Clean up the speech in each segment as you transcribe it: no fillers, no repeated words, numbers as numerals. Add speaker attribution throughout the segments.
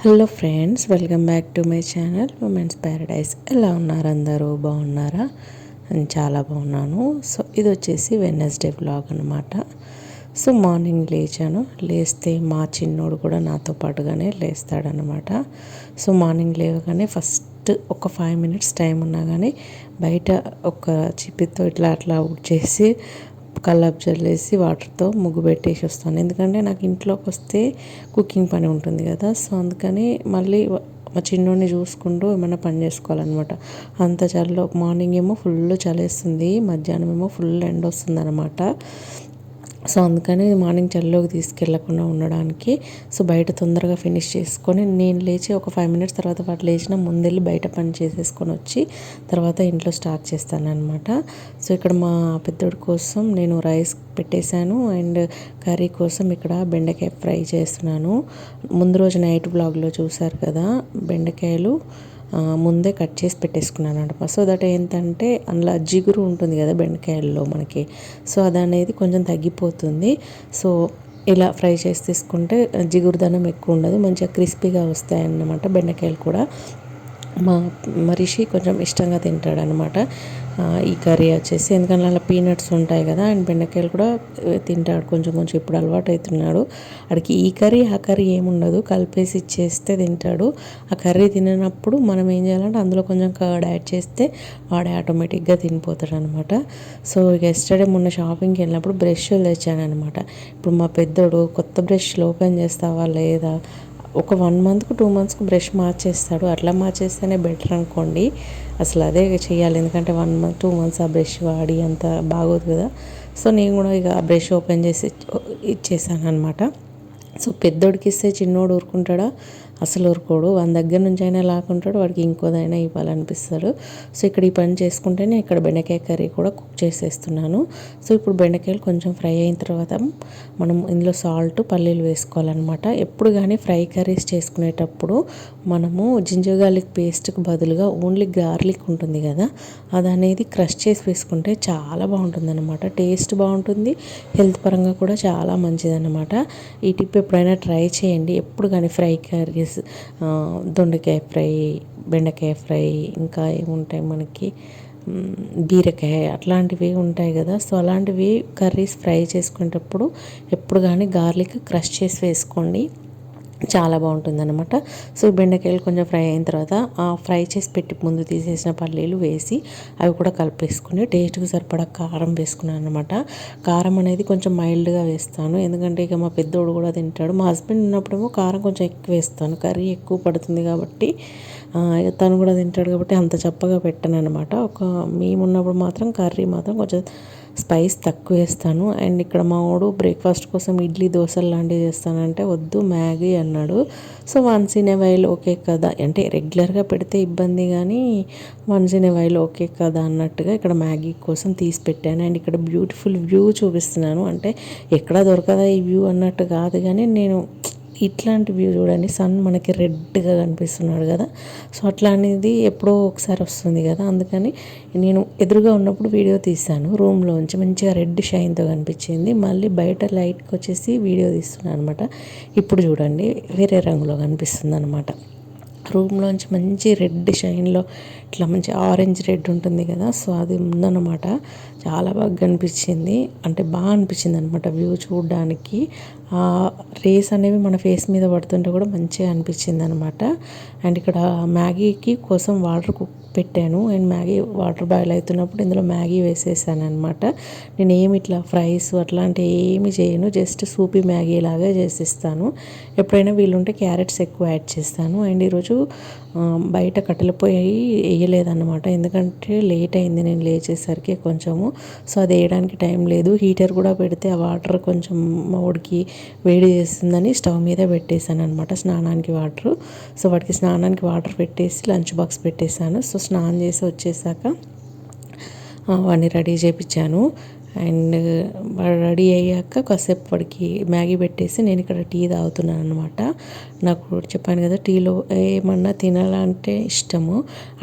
Speaker 1: Hello friends, welcome back to my channel women's Paradise. ఎలా ఉన్నారు? అందరూ బాగున్నారా? నేను చాలా బాగున్నాను. సో ఇది వచ్చేసి వెడ్నెస్డే వ్లాగ్ అనమాట. సో మార్నింగ్ లేస్తే మా చిన్నోడు కూడా నాతో పాటుగానే లేస్తాడనమాట. సో మార్నింగ్ లేవగానే ఫస్ట్ ఒక 5 minutes టైం ఉన్నా కానీ బయట ఒక చిప్పితో అట్లా చేసి కల్లాపు చల్లేసి వాటర్తో ముగ్గు పెట్టేసి వస్తాను. ఎందుకంటే నాకు ఇంట్లోకి వస్తే కుకింగ్ పని ఉంటుంది కదా. సో అందుకని మళ్ళీ మా చిన్నోడిని చూసుకుంటూ ఏమైనా పని చేసుకోవాలన్నమాట. అంత చలిలో మార్నింగ్ ఏమో ఫుల్ చలేస్తుంది, మధ్యాహ్నం ఏమో ఫుల్ ఎండ వస్తుంది అనమాట. సో అందుకని మార్నింగ్ చలిలోకి తీసుకెళ్ళకుండా ఉండడానికి సో బయట తొందరగా ఫినిష్ చేసుకొని నేను లేచి ఒక 5 minutes తర్వాత వాటి లేచిన ముందెళ్ళి బయట పని చేసేసుకొని వచ్చి తర్వాత ఇంట్లో స్టార్ట్ చేస్తాను అనమాట. సో ఇక్కడ మా పెద్దోడి కోసం నేను రైస్ పెట్టేశాను అండ్ కర్రీ కోసం ఇక్కడ బెండకాయ ఫ్రై చేస్తున్నాను. ముందు రోజు నైట్ బ్లాగ్లో చూసారు కదా, బెండకాయలు ముందే కట్ చేసి పెట్టేసుకున్నాను అనమాట. సో దట్ ఏంటంటే అందులో జిగురు ఉంటుంది కదా బెండకాయల్లో మనకి, సో అది అనేది కొంచెం తగ్గిపోతుంది. సో ఇలా ఫ్రై చేసి తీసుకుంటే జిగురుదనం ఎక్కువ ఉండదు, మంచిగా క్రిస్పీగా వస్తాయి అన్నమాట. బెండకాయలు కూడా మా రిషి కొంచెం ఇష్టంగా తింటాడనమాట ఈ కర్రీ వచ్చేసి, ఎందుకంటే అలా పీనట్స్ ఉంటాయి కదా అండ్ బెండకాయలు కూడా తింటాడు కొంచెం కొంచెం. ఇప్పుడు అలవాటు అవుతున్నాడు వాడికి. ఈ కర్రీ ఆ కర్రీ ఏముండదు, కలిపేసి ఇచ్చేస్తే తింటాడు. ఆ కర్రీ తిననప్పుడు మనం ఏం చేయాలంటే అందులో కొంచెం కర్డ్ యాడ్ చేస్తే వాడే ఆటోమేటిక్గా తినిపోతాడు అనమాట. సో ఎస్టర్డే మొన్న షాపింగ్కి వెళ్ళినప్పుడు బ్రష్లు తెచ్చాను అనమాట. ఇప్పుడు మా పెద్దోడు కొత్త బ్రష్లు ఓపెన్ చేస్తావా లేదా, ఒక 1 monthకు 2 monthsకు బ్రష్ మార్చేస్తాడు. అట్లా మార్చేస్తేనే బెటర్ అనుకోండి. అసలు అదే చేయాలి, ఎందుకంటే 1 month 2 months ఆ బ్రష్ వాడి అంత బాగోదు కదా. సో నేను కూడా ఇక ఆ బ్రష్ ఓపెన్ చేసి ఇచ్చేసాను అనమాట. సో పెద్దోడికి ఇస్తే చిన్నోడు ఊరుకుంటాడా? అసలు ఊరుకోడు. వాని దగ్గర నుంచి అయినా లాక్కుంటాడు, వాడికి ఇంకోదైనా ఇవ్వాలనిపిస్తాడు. సో ఇక్కడ ఈ పని చేసుకుంటేనే ఇక్కడ బెండకాయ కర్రీ కూడా కుక్ చేసేస్తున్నాను. సో ఇప్పుడు బెండకాయలు కొంచెం ఫ్రై అయిన తర్వాత మనం ఇందులో సాల్ట్ పల్లీలు వేసుకోవాలన్నమాట. ఎప్పుడు కానీ ఫ్రై కర్రీస్ చేసుకునేటప్పుడు మనము జింజర్ గార్లిక్ పేస్ట్కి బదులుగా ఓన్లీ గార్లిక్ ఉంటుంది కదా, అది అనేది క్రష్ చేసి వేసుకుంటే చాలా బాగుంటుంది అనమాట. టేస్ట్ బాగుంటుంది, హెల్త్ పరంగా కూడా చాలా మంచిదన్నమాట. ఈ టిప్ ఎప్పుడైనా ట్రై చేయండి. ఎప్పుడు కానీ ఫ్రై కర్రీస్, దొండకాయ ఫ్రై, బెండకాయ ఫ్రై, ఇంకా ఏముంటాయి మనకి బీరకాయ, అట్లాంటివి ఉంటాయి కదా. సో అలాంటివి కర్రీస్ ఫ్రై చేసుకునేటప్పుడు ఎప్పుడు కానీ గార్లిక్ క్రష్ చేసి వేసుకోండి, చాలా బాగుంటుంది అనమాట. సో బెండకాయలు కొంచెం ఫ్రై అయిన తర్వాత ఆ ఫ్రై చేసి పెట్టి ముందు తీసేసిన పల్లీలు వేసి అవి కూడా కలిపేసుకుని టేస్ట్కి సరిపడా కారం వేసుకున్నాను అనమాట. కారం అనేది కొంచెం మైల్డ్గా వేస్తాను, ఎందుకంటే ఇక మా పెద్దోడు కూడా తింటాడు. మా హస్బెండ్ ఉన్నప్పుడేమో కారం కొంచెం ఎక్కువ వేస్తాను, కర్రీ ఎక్కువ పడుతుంది కాబట్టి. తను కూడా తింటాడు కాబట్టి అంత చప్పగా పెట్టాను అనమాట. మేము ఉన్నప్పుడు మాత్రం కర్రీ మాత్రం కొంచెం స్పైస్ తక్కువ వేస్తాను. అండ్ ఇక్కడ మా వాడు బ్రేక్ఫాస్ట్ కోసం ఇడ్లీ దోశలు లాంటివి చేస్తానంటే వద్దు మ్యాగీ అన్నాడు. So once in a while okay కదా, అంటే రెగ్యులర్గా పెడితే ఇబ్బంది కానీ once in a while okay కదా అన్నట్టుగా ఇక్కడ మ్యాగీ కోసం తీసి పెట్టాను. అండ్ ఇక్కడ బ్యూటిఫుల్ వ్యూ చూపిస్తున్నాను, అంటే ఎక్కడా దొరకదా ఈ వ్యూ అన్నట్టు కాదు కానీ నేను ఇట్లాంటి వ్యూ చూడండి, సన్ మనకి రెడ్గా కనిపిస్తున్నాడు కదా. సో అట్లా అనేది ఎప్పుడో ఒకసారి వస్తుంది కదా, అందుకని నేను ఎదురుగా ఉన్నప్పుడు వీడియో తీశాను. రూమ్లోంచి మంచిగా రెడ్ షైన్తో కనిపించింది. మళ్ళీ బయట లైట్కి వచ్చేసి వీడియో తీస్తున్నాను అనమాట. ఇప్పుడు చూడండి వేరే రంగులో కనిపిస్తుంది అనమాట. రూమ్లోంచి మంచి రెడ్ షైన్లో ఇట్లా మంచి ఆరెంజ్ రెడ్ ఉంటుంది కదా, సో అది ఉందన్నమాట. చాలా బాగా కనిపించింది, అంటే బాగా అనిపించింది అనమాట వ్యూ చూడడానికి. ఆ రేస్ అనేవి మన ఫేస్ మీద పడుతుంటే కూడా మంచిగా అనిపించింది అనమాట. అండ్ ఇక్కడ మ్యాగీకి కోసం వాటర్ పెట్టాను అండ్ మ్యాగీ వాటర్ బాయిల్ అవుతున్నప్పుడు ఇందులో మ్యాగీ వేసేసాను అనమాట. నేను ఏమి ఇట్లా ఫ్రైస్ అట్లాంటివి ఏమి చేయను, జస్ట్ సూపీ మ్యాగీ లాగా చేసిస్తాను. ఎప్పుడైనా వీలుంటే క్యారెట్స్ ఎక్కువ యాడ్ చేస్తాను. అండ్ ఈరోజు బయట కట్టెల పొయ్యి వేయలేదన్నమాట, ఎందుకంటే లేట్ అయింది నేను లేచేసరికి కొంచెము. సో అది వేయడానికి టైం లేదు. హీటర్ కూడా పెడితే ఆ వాటర్ కొంచెం మా ఉడికి వేడి చేస్తుందని స్టవ్ మీద పెట్టేశాను అనమాట స్నానానికి వాటర్. సో వాడికి స్నానానికి వాటర్ పెట్టేసి లంచ్ బాక్స్ పెట్టేశాను. సో స్నానం చేసి వచ్చేసాక వాడిని రెడీ చేయించాను. అండ్ వాడు రెడీ అయ్యాక కాసేపు వాడికి మ్యాగీ పెట్టేసి నేను ఇక్కడ టీ తాగుతున్నాను అనమాట. నాకు చెప్పాను కదా, టీలో ఏమన్నా తినాలంటే ఇష్టము,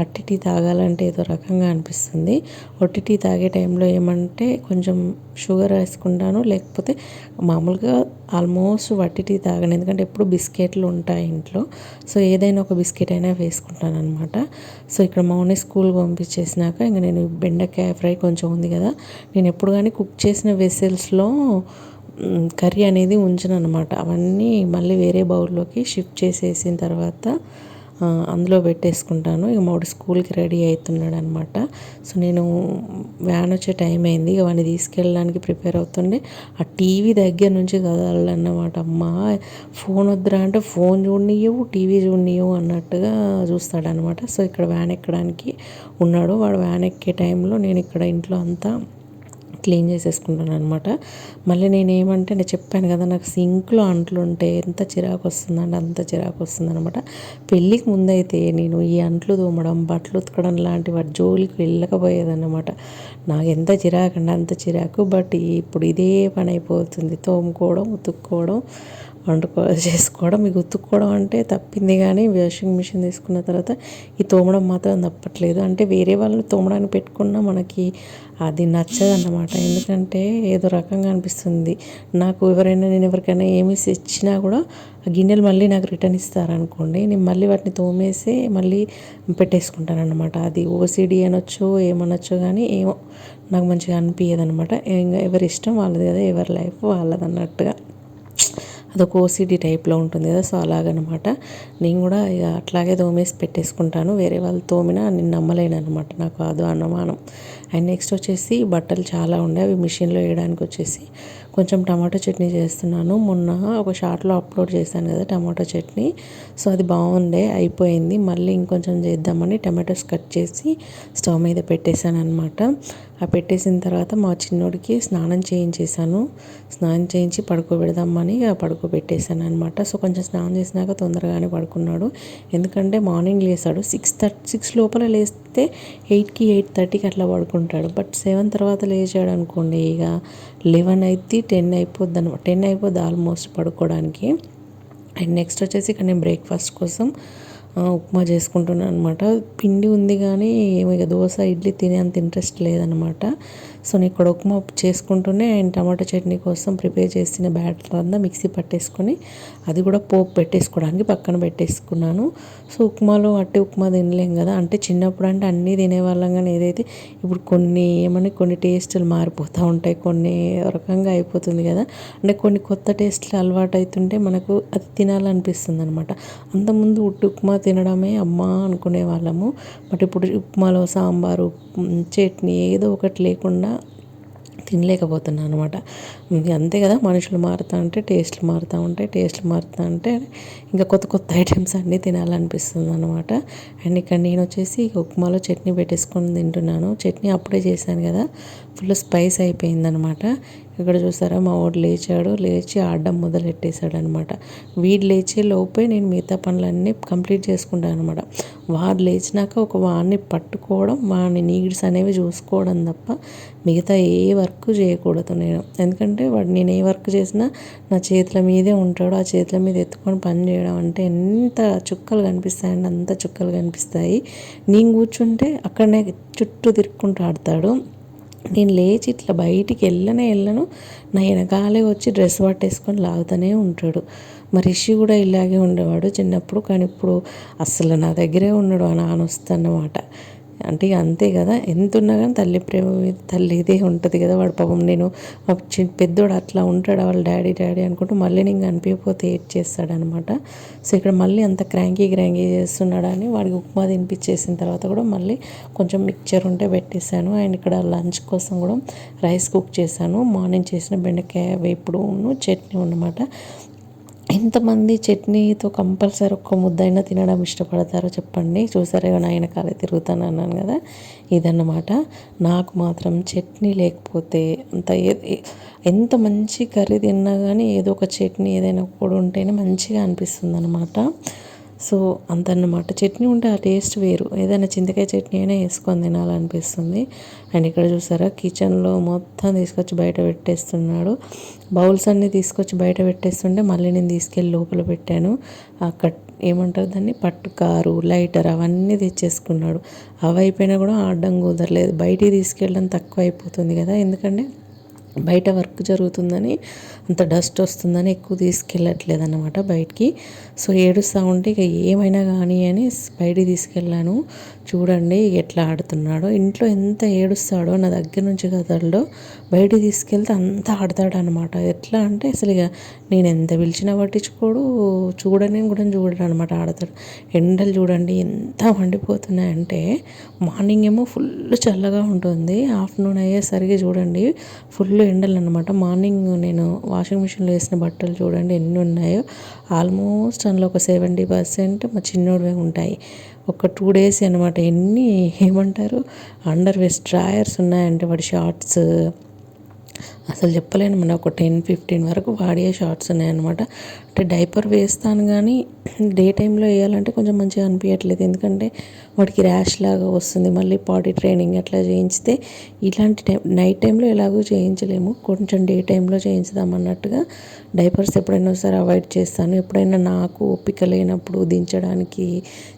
Speaker 1: అట్టి టీ తాగాలంటే ఏదో రకంగా అనిపిస్తుంది. ఒట్టి టీ తాగే టైంలో ఏమంటే కొంచెం షుగర్ వేసుకుంటాను, లేకపోతే మామూలుగా ఆల్మోస్ట్ వట్టి టీ తాగను, ఎందుకంటే ఎప్పుడు బిస్కెట్లు ఉంటాయి ఇంట్లో. సో ఏదైనా ఒక బిస్కెట్ అయినా వేసుకుంటాను అనమాట. సో ఇక్కడ మార్నింగ్ స్కూల్ పంపించేసినాక ఇంకా నేను బెండకాయ ఫ్రై కొంచెం ఉంది కదా, నేను ఎప్పుడు కానీ కుక్ చేసిన వెసల్స్లో కర్రీ అనేది ఉంచను అనమాట. అవన్నీ మళ్ళీ వేరే బౌల్లోకి షిఫ్ట్ చేసేసిన తర్వాత అందులో పెట్టేసుకుంటాను. ఇక మావాడు స్కూల్కి రెడీ అవుతున్నాడు అనమాట. సో నేను వ్యాన్ వచ్చే టైం అయింది, ఇక వాడిని తీసుకెళ్ళడానికి ప్రిపేర్ అవుతుండే ఆ టీవీ దగ్గర నుంచి కదలన్నమాట. అమ్మ ఫోన్ వద్దురా అంటే ఫోన్ చూడనియవు, టీవీ చూడనియవు అన్నట్టుగా చూస్తాడనమాట. సో ఇక్కడ వ్యాన్ ఎక్కడానికి ఉన్నాడు. వాడు వ్యాన్ ఎక్కే టైంలో నేను ఇక్కడ ఇంట్లో అంతా క్లీన్ చేసేసుకుంటాను అనమాట. మళ్ళీ నేను చెప్పాను కదా, నాకు సింక్లో అంట్లు ఉంటే ఎంత చిరాకు వస్తుందంటే అంత చిరాకు వస్తుందనమాట. పెళ్ళికి ముందైతే నేను ఈ అంట్లు తోమడం, బట్టలు ఉతకడం లాంటి వాటి జోలికి వెళ్ళకపోయేదన్నమాట. నాకు ఎంత చిరాకు అంటే అంత చిరాకు. బట్ ఇప్పుడు ఇదే పని అయిపోతుంది, తోముకోవడం, ఉతుక్కోవడం, చేసుకోవడం. మీకు ఉతుక్కోవడం అంటే తప్పింది, కానీ వాషింగ్ మిషన్ తీసుకున్న తర్వాత ఈ తోమడం మాత్రం తప్పట్లేదు. అంటే వేరే వాళ్ళు తోమడానికి పెట్టుకున్నా మనకి అది నచ్చదన్నమాట. ఎందుకంటే ఏదో రకంగా అనిపిస్తుంది నాకు. నేను ఎవరికైనా ఏమి ఇచ్చినా కూడా ఆ గిన్నెలు మళ్ళీ నాకు రిటర్న్ ఇస్తారనుకోండి, నేను మళ్ళీ వాటిని తోమేసి మళ్ళీ పెట్టేసుకుంటాను అనమాట. అది ఓసిడి అనొచ్చు, ఏమనొచ్చు, కానీ ఏమో నాకు మంచిగా అనిపించదు అనమాట. ఇంకా ఎవరి ఇష్టం వాళ్ళది కదా, ఎవరి లైఫ్ వాళ్ళది అన్నట్టుగా అదొక ఓసిడి టైప్లో ఉంటుంది కదా. సో అలాగనమాట. నేను కూడా ఇక అట్లాగే తోమేసి పెట్టేసుకుంటాను. వేరే వాళ్ళు తోమినా నేను నమ్మలేను అనమాట, నాకు అది అనుమానం. అండ్ నెక్స్ట్ వచ్చేసి బట్టలు చాలా ఉండే, అవి మిషన్లో వేయడానికి వచ్చేసి కొంచెం టమాటో చట్నీ చేస్తున్నాను. మొన్న ఒక షార్ట్లో అప్లోడ్ చేశాను కదా టమాటో చట్నీ. సో అది బాగుండే, అయిపోయింది. మళ్ళీ ఇంకొంచెం చేద్దామని టమాటోస్ కట్ చేసి స్టవ్ మీద పెట్టేశాను అనమాట. ఆ పెట్టేసిన తర్వాత మా చిన్నోడికి స్నానం చేయించేసాను. స్నానం చేయించి పడుకోబెడదామని పడుకోబెట్టేశాను అనమాట. సో కొంచెం స్నానం చేసినాక తొందరగానే పడుకున్నాడు. ఎందుకంటే మార్నింగ్ లేసాడు 6 లోపల లేస్తే 8కి 8:30కి అట్లా పడుకుంటాడు. బట్ 7 తర్వాత లేచాడు అనుకోండి, ఇక 11 అయితే 10 అయిపోద్ది అనమాట. 10 అయిపోద్ది ఆల్మోస్ట్ పడుకోవడానికి. అండ్ నెక్స్ట్ వచ్చేసి ఇక్కడ నేను బ్రేక్ఫాస్ట్ కోసం ఉప్మా చేసుకుంటున్నాను అనమాట. పిండి ఉంది కానీ ఇక దోశ, ఇడ్లీ తినే అంత ఇంట్రెస్ట్ లేదనమాట. సో నేను ఇక్కడ ఉప్మా చేసుకుంటూనే అండ్ టమాటో చట్నీ కోసం ప్రిపేర్ చేసిన బ్యాటర్ అంతా మిక్సీ పట్టేసుకొని అది కూడా పోపు పెట్టేసుకోవడానికి పక్కన పెట్టేసుకున్నాను. సో ఉప్మాలో అట్టి ఉప్మా తినలేం కదా, అంటే చిన్నప్పుడు అంటే అన్నీ తినేవాళ్ళం, కానీ ఏదైతే ఇప్పుడు కొన్ని టేస్టులు మారిపోతూ ఉంటాయి, కొన్ని రకంగా అయిపోతుంది కదా. అంటే కొన్ని కొత్త టేస్ట్లు అలవాటు అవుతుంటే మనకు అది తినాలనిపిస్తుంది అనమాట. అంతకుముందు ఉప్మా తినడమే అమ్మా అనుకునే వాళ్ళము. బట్ ఇప్పుడు ఉప్మాలో సాంబారు, చట్నీ ఏదో ఒకటి లేకుండా తినలేకపోతున్నాను అనమాట. అంతే కదా, మనుషులు మారుతూ ఉంటే టేస్ట్లు మారుతూ ఉంటాయి, టేస్ట్లు మారుతూ ఉంటే ఇంకా కొత్త కొత్త ఐటమ్స్ అన్నీ తినాలనిపిస్తుంది అనమాట. అండ్ ఇక్కడ నేను వచ్చేసి ఉప్మాలో చట్నీ పెట్టేసుకొని తింటున్నాను. చట్నీ అప్పుడే చేశాను కదా, ఫుల్ స్పైస్ అయిపోయిందనమాట. ఇక్కడ చూసారా మా వాడు లేచి ఆడడం మొదలెట్టేశాడు అనమాట. వీడు లేచే లోపే నేను మిగతా పనులన్నీ కంప్లీట్ చేసుకుంటాను అనమాట. వాడు లేచినాక ఒక వాడిని పట్టుకోవడం, వాడిని నీడ్స్ అనేవి చూసుకోవడం తప్ప మిగతా ఏ వర్క్ చేయకూడదు నేను. ఎందుకంటే వాడు నేను ఏ వర్క్ చేసినా నా చేతుల మీదే ఉంటాడు. ఆ చేతుల మీద ఎత్తుకొని పని చేయడం అంటే ఎంత చుక్కలు కనిపిస్తాయండి, అంత చుక్కలు కనిపిస్తాయి. నేను కూర్చుంటే అక్కడనే చుట్టూ తిరుక్కుంటూ ఆడతాడు. నేను లేచి ఇట్లా బయటికి వెళ్ళను, నా వెనకాలే వచ్చి డ్రెస్ పట్టేసుకొని లాగుతూనే ఉంటాడు. మరి రిషి కూడా ఇలాగే ఉండేవాడు చిన్నప్పుడు, కానీ ఇప్పుడు అస్సలు నా దగ్గరే ఉన్నాడు, ఆ నాన్న వస్తాన్నమాట. అంటే అంతే కదా, ఎంత ఉన్నా కానీ తల్లి ప్రేమ తల్లి ఇదే ఉంటుంది కదా. వాడు పాపం నేను పెద్దోడు అట్లా ఉంటాడు, వాళ్ళ డాడీ అనుకుంటూ మళ్ళీ నేను కనిపించకపోతే ఏడ్ చేస్తాడనమాట. సో ఇక్కడ మళ్ళీ అంత క్రాంకీ చేస్తున్నాడని వాడికి ఉప్మా తినిపించేసిన తర్వాత కూడా మళ్ళీ కొంచెం మిక్చర్ ఉంటే పెట్టేశాను. అండ్ ఇక్కడ లంచ్ కోసం కూడా రైస్ కుక్ చేశాను. మార్నింగ్ చేసిన బెండకాయ వేపుడు చట్నీ ఉన్నమాట. ఎంతమంది చట్నీతో కంపల్సరీ ఒక్క ముద్దైనా తినడం ఇష్టపడతారో చెప్పండి. చూసారా నా వెనకాలే తిరుగుతాను అన్నాను కదా, ఇదన్నమాట. నాకు మాత్రం చట్నీ లేకపోతే ఎంత మంచి కర్రీ తిన్నా కానీ ఏదో ఒక చట్నీ ఏదైనా కూడా ఉంటేనే మంచిగా అనిపిస్తుంది అనమాట. సో అంతన్నమాట. చట్నీ ఉంటే ఆ టేస్ట్ వేరు. ఏదైనా చింతకాయ చట్నీ అయినా వేసుకొని తినాలనిపిస్తుంది. అండ్ ఇక్కడ చూసారా కిచెన్లో మొత్తం తీసుకొచ్చి బయట పెట్టేస్తున్నాడు. బౌల్స్ అన్నీ తీసుకొచ్చి బయట పెట్టేస్తుంటే మళ్ళీ నేను తీసుకెళ్ళి లోపల పెట్టాను. అక్కడ ఏమంటారు దాన్ని, పట్టుకారు, లైటర్ అవన్నీ తెచ్చేసుకున్నాడు. అవి అయిపోయినా కూడా ఆడడం కుదరలేదు. బయటికి తీసుకెళ్ళడం తక్కువ అయిపోతుంది కదా, ఎందుకంటే బయట వర్క్ జరుగుతుందని అంత డస్ట్ వస్తుందని ఎక్కువ తీసుకెళ్ళట్లేదు అన్నమాట బయటికి. సో ఏడుస్తూ ఉంటే ఇక ఏమైనా కానీ అని బయటికి తీసుకెళ్ళాను. చూడండి ఎట్లా ఆడుతున్నాడో, ఇంట్లో ఎంత ఏడుస్తాడో, నా దగ్గర నుంచి కదలడో, బయటికి తీసుకెళ్తే అంత ఆడతాడు అనమాట. ఎట్లా అంటే అసలు ఇక నేను ఎంత పిలిచినా పట్టించుకోడు, చూడని కూడా చూడడు అనమాట, ఆడతాడు. ఎండలు చూడండి ఎంత మండిపోతున్నాయంటే, మార్నింగ్ ఏమో ఫుల్ చల్లగా ఉంటుంది, ఆఫ్టర్నూన్ అయ్యేసరికి చూడండి ఫుల్ ఎండలు అనమాట. మార్నింగ్ నేను వాషింగ్ మిషన్లో వేసిన బట్టలు చూడండి ఎన్ని ఉన్నాయో, ఆల్మోస్ట్ అందులో ఒక 70% మా చిన్నోడివే ఉంటాయి. ఒక 2 days అనమాట. ఎన్ని ఏమంటారు అండర్ వేస్ట్ డ్రాయర్స్ ఉన్నాయంటే వాడి షార్ట్స్ అసలు చెప్పలేను. మన ఒక 10-15 వరకు వాడే షార్ట్స్ ఉన్నాయన్నమాట. అంటే డైపర్ వేస్తాను కానీ డే టైంలో వేయాలంటే కొంచెం మంచిగా అనిపించట్లేదు, ఎందుకంటే వాడికి ర్యాష్ లాగా వస్తుంది. మళ్ళీ పాటీ ట్రైనింగ్ అట్లా చేయించితే, ఇలాంటి నైట్ టైంలో ఎలాగో చేయించలేము, కొంచెం డే టైంలో చేయించుదాం అన్నట్టుగా డైపర్స్ ఎప్పుడైనా ఒకసారి అవాయిడ్ చేస్తాను. ఎప్పుడైనా నాకు ఓపిక లేనప్పుడు, దించడానికి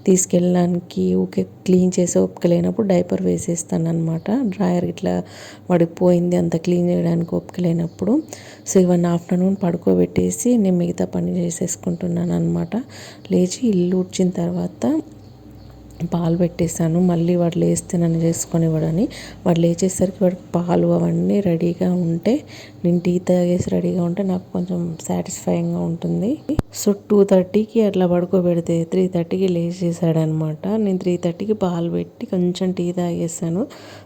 Speaker 1: తీసుకెళ్ళడానికి ఊకే క్లీన్ చేసే ఓపిక లేనప్పుడు డైపర్ వేసేస్తాను అనమాట. డ్రాయర్ ఇట్లా పడిపోయింది అంత క్లీన్ చేయడానికి ఓపిక లేనప్పుడు. సో ఇవన్నీ ఆఫ్టర్నూన్ పడుకోబెట్టేసి నేను మిగతా పని చేసేసుకుంటున్నాను అనమాట. లేచి ఇల్లు ఊడ్చిన తర్వాత పాలు పెట్టేశాను. మళ్ళీ వాడు లేస్తే నన్ను చేసుకొని ఇవ్వడని, వాడు లేచేసరికి వాడికి పాలు అవన్నీ రెడీగా ఉంటే, నేను టీ తాగేసి రెడీగా ఉంటే నాకు కొంచెం సాటిస్ఫైయింగ్గా ఉంటుంది. సో 2:30కి అట్లా పడుకోబెడితే 3:30కి లేచేసాడనమాట. నేను 3:30కి పాలు పెట్టి కొంచెం టీ తాగేసాను.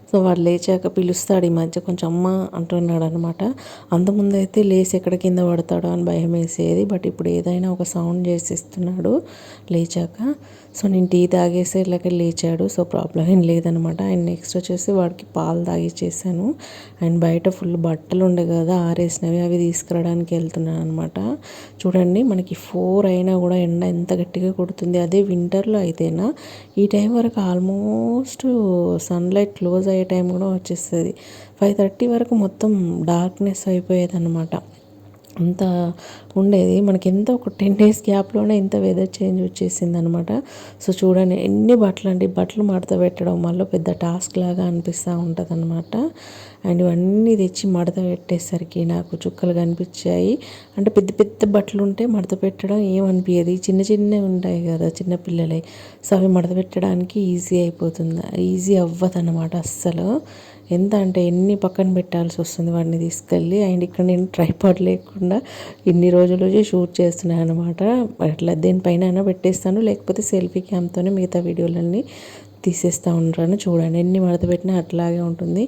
Speaker 1: సో వాడు లేచాక పిలుస్తాడు ఈ మధ్య కొంచెం అమ్మ అంటున్నాడు అనమాట. అంతకుముందు అయితే లేచి ఎక్కడ కింద పడతాడో అని భయం వేసేది, బట్ ఇప్పుడు ఏదైనా ఒక సౌండ్ చేసిస్తున్నాడు లేచాక. సో నేను టీ తాగేసి ఇలాగే లేచాడు, సో ప్రాబ్లం ఏం లేదనమాట. అండ్ నెక్స్ట్ వచ్చేసి వాడికి పాలు తాగిచ్చేసాను. అండ్ బయట ఫుల్ బట్టలు ఉండే కదా ఆరేసినవి, అవి తీసుకురావడానికి వెళ్తున్నాను అనమాట. చూడండి మనకి 4 అయినా కూడా ఎండ ఎంత గట్టిగా కొడుతుంది. అదే వింటర్లో అయితేనా ఈ టైం వరకు ఆల్మోస్ట్ సన్లైట్ క్లోజ్ అయ్యే టైం కూడా వచ్చేస్తుంది. 5:30 వరకు మొత్తం డార్క్నెస్ అయిపోయేది అనమాట. అంత ఉండేది మనకి. ఎంత ఒక 10 days గ్యాప్లోనే ఇంత వెదర్ చేంజ్ వచ్చేసింది అనమాట. సో చూడండి ఎన్ని బట్టలు అండి, బట్టలు మడత పెట్టడం వల్ల పెద్ద టాస్క్ లాగా అనిపిస్తూ ఉంటుంది అనమాట. అండ్ ఇవన్నీ తెచ్చి మడత పెట్టేసరికి నాకు చుక్కలు కనిపించాయి. అంటే పెద్ద పెద్ద బట్టలు ఉంటే మడత పెట్టడం ఏమనిపించదు, చిన్న చిన్నవి ఉంటాయి కదా చిన్నపిల్లలే, సో అవి మడత పెట్టడానికి ఈజీ అయిపోతుంది, ఈజీ అవ్వదు అనమాట అస్సలు. ఎంత అంటే ఎన్ని పక్కన పెట్టాల్సి వస్తుంది వాడిని తీసుకెళ్ళి. అండ్ ఇక్కడ నేను ట్రైపాడ్ లేకుండా ఇన్ని రోజులు షూట్ చేస్తున్నాను అనమాట. అట్లా దేనిపైన అయినా పెట్టేస్తాను, లేకపోతే సెల్ఫీ క్యామ్తోనే మిగతా వీడియోలన్నీ తీసేస్తూ ఉంటాను. చూడండి ఎన్ని మడత పెట్టినా అట్లాగే ఉంటుంది.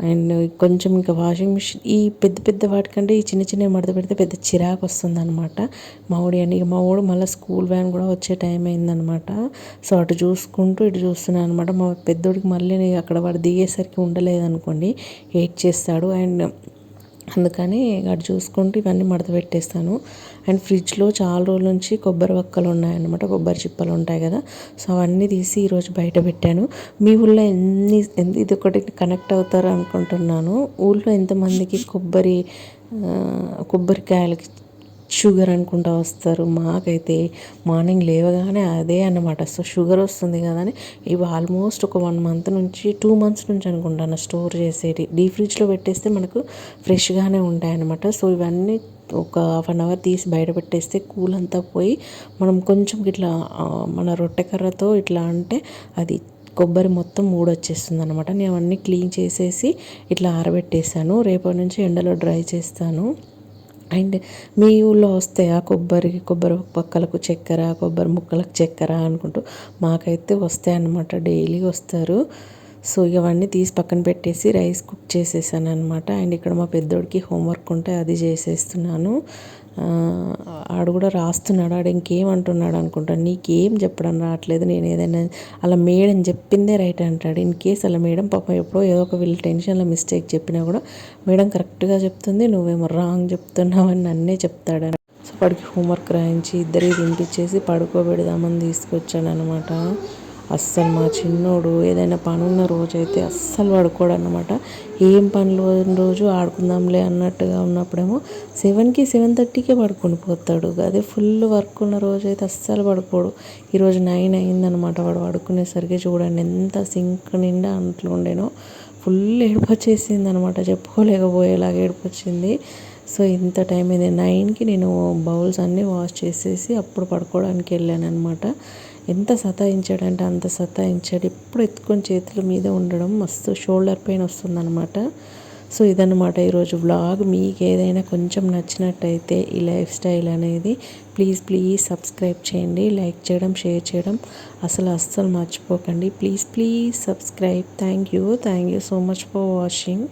Speaker 1: అండ్ కొంచెం ఇంకా వాషింగ్ మిషన్ ఈ పెద్ద పెద్ద వాటికంటే ఈ చిన్న చిన్న మడత పెడితే పెద్ద చిరాకు వస్తుంది అనమాట. మా ఊడు మళ్ళీ స్కూల్ వ్యాన్ కూడా వచ్చే టైం అయిందనమాట. సో అటు చూసుకుంటూ ఇటు చూస్తున్నాను అనమాట. మా పెద్దోడికి మళ్ళీ అక్కడ వాడు దిగేసరికి ఉండలేదనుకోండి ఏడ్చేస్తాడు. అండ్ అందుకని అటు చూసుకుంటూ ఇవన్నీ మడత పెట్టేస్తాను. అండ్ ఫ్రిడ్జ్లో చాలా రోజుల నుంచి కొబ్బరి వక్కలు ఉన్నాయన్నమాట, కొబ్బరి చిప్పలు ఉంటాయి కదా, సో అవన్నీ తీసి ఈరోజు బయట పెట్టాను. మీ ఊళ్ళో ఇది ఒకటి కనెక్ట్ అవుతారు అనుకుంటున్నాను. ఊళ్ళో ఎంతమందికి కొబ్బరికాయలకి షుగర్ అనుకుంటా వస్తారు. మాకైతే మార్నింగ్ లేవగానే అదే అన్నమాట. సో షుగర్ వస్తుంది కదా అని ఇవి ఆల్మోస్ట్ ఒక 1 month నుంచి 2 months నుంచి అనుకుంటాను స్టోర్ చేసేది. డీప్ ఫ్రిడ్జ్లో పెట్టేస్తే మనకు ఫ్రెష్గానే ఉంటాయన్నమాట. సో ఇవన్నీ ఒక 1/2 hour తీసి బయట పెట్టేస్తే కూల్ అంతా పోయి మనం కొంచెం ఇట్లా మన రొట్టె కర్రతో ఇట్లా అంటే అది కొబ్బరి మొత్తం ఊడొచ్చేస్తుంది అనమాట. నేను అవన్నీ క్లీన్ చేసేసి ఇట్లా ఆరబెట్టేసాను. రేపటి నుంచి ఎండలో డ్రై చేస్తాను. అండ్ మీ ఊళ్ళో వస్తాయా కొబ్బరి పక్కలకు చక్కెర, కొబ్బరి ముక్కలకు చక్కెర అనుకుంటూ? మాకైతే వస్తాయి అన్నమాట, డైలీ వస్తారు. సో ఇవన్నీ తీసి పక్కన పెట్టేసి రైస్ కుక్ చేసేసాను అనమాట. అండ్ ఇక్కడ మా పెద్దోడికి హోంవర్క్ ఉంటే అది చేసేస్తున్నాను. ఆడు కూడా రాస్తున్నాడు. ఆడు ఇంకేమంటున్నాడు అనుకుంటాను, నీకేం చెప్పడం రావట్లేదు, నేను ఏదైనా అలా మేడం చెప్పిందే రైట్ అంటాడు. ఇన్ కేస్ అలా మేడం పాపం ఎప్పుడో ఏదో ఒక వీళ్ళ టెన్షన్లో మిస్టేక్ చెప్పినా కూడా మేడం కరెక్ట్గా చెప్తుంది, నువ్వేమో రాంగ్ చెప్తున్నావు అని నన్నే చెప్తాడు. సో వాడికి హోంవర్క్ రాయించి ఇద్దరికి తినిపించేసి పడుకోబెడదామని తీసుకొచ్చాను అనమాట. అస్సలు మా చిన్నోడు ఏదైనా పని ఉన్న రోజు అయితే అస్సలు పడుకోడు అనమాట. ఏం పనులు రోజు ఆడుకుందాంలే అన్నట్టుగా ఉన్నప్పుడేమో 7కి 7:30కే పడుకొని పోతాడు. అదే ఫుల్ వర్క్ ఉన్న రోజు అయితే అస్సలు పడుకోడు. ఈరోజు 9 అయిందనమాట వాడు పడుకునేసరికి. చూడండి ఎంత సింక్ నిండా అంట్లు ఉండేనో. ఫుల్ ఏడుపు వచ్చేసింది అనమాట, చెప్పుకోలేకపోయేలాగా ఏడుపు వచ్చింది. సో ఇంత టైం అయింది. 9కి నేను బౌల్స్ అన్నీ వాష్ చేసేసి అప్పుడు పడుకోవడానికి వెళ్ళాను అనమాట. ఎంత సతాయించాడంటే అంత సతాయించాడు. ఎప్పుడు ఎత్తుకొని చేతుల మీద ఉండడం, మస్తు షోల్డర్ పెయిన్ వస్తుందన్నమాట. సో ఇదన్నమాట ఈరోజు వ్లాగ్. మీకు ఏదైనా కొంచెం నచ్చినట్టయితే ఈ లైఫ్ స్టైల్ అనేది ప్లీజ్ సబ్స్క్రైబ్ చేయండి. లైక్ చేయడం, షేర్ చేయడం అస్సలు మర్చిపోకండి. Please subscribe. Thank you so much for watching.